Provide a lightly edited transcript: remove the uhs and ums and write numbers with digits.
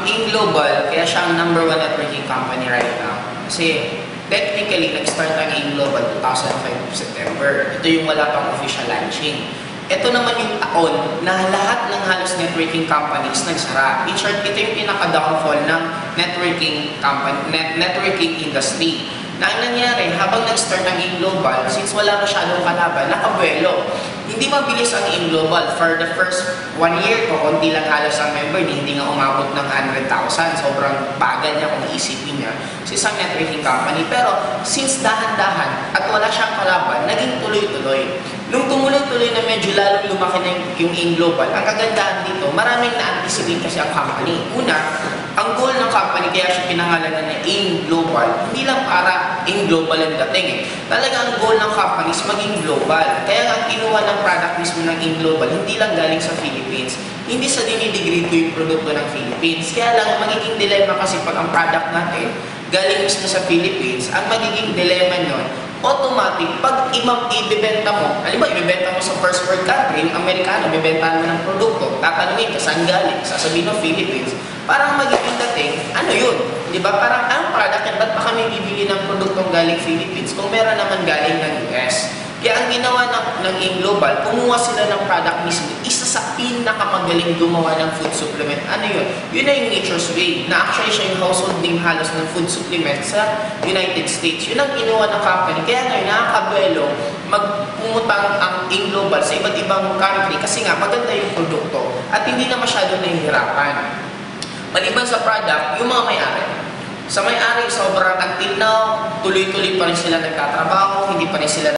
In global, kaya siya ang #1 networking company right now. Kasi technically, nag-start ang In Global 2005 September. Ito yung wala pang official launching. Ito naman yung taon na lahat ng halos networking companies nagsara. In short, ito yung pinaka-downfall ng networking industry. Na ang nangyari, habang nag-start ang In Global, since wala masyadong kalaban, nakabuelo. Hindi mabilis ang In Global. For the first 1 year ko, konti lang halos ang member, hindi nga umabot ng 100,000. Sobrang bagal niya kung iisipin niya sa isang networking company. Pero since dahan-dahan at wala siyang kalaban, naging tuloy-tuloy. Nung tumuloy-tuloy na medyo lalong lumaki na yung In Global, ang kagandahan dito, maraming na-anticipate kasi ang company. Una, ang goal ng company, kaya siya pinangalanan na In Global, hindi lang para In Global ang dating Talaga ang goal ng company is maging global. Kaya ang kinuha ng product mismo ng In Global, hindi lang galing sa Philippines. Hindi sa dinidegrade ko yung produkto ng Philippines. Kaya lang, magiging dilemma kasi pag ang product natin galing mismo sa Philippines, ang magiging dilemma nun, automatic, pag ibibenta mo, halimbawa, ibibenta mo sa first world country, yung Amerikano, ibibenta mo ng produkto, tatanungin ka saan galing, sasabihin ng Philippines, parang magiging dating, ano yun? Di ba? Parang ang product yan, ba't pa kami bibili ng produktong galing Philippines kung meron naman galing ng US? Kaya ang ginawa ng In Global, kumuha sila ng product mismo, isa sa pinakamagaling gumawa ng food supplement. Ano yun? Yun na yung Nature's Way, na actually siya yung household name halos ng food supplement sa United States. Yun ang ginawa ng company. Kaya ngayon, nakakabuelo, magpumutang ang In Global sa iba't ibang country kasi nga maganda yung produkto at hindi na masyado nahihirapan. Maliban sa product, yung mga may-ari. Sa may-ari, sobrang until now, tuloy-tuloy pa rin sila nagtatrabaho, hindi pa rin sila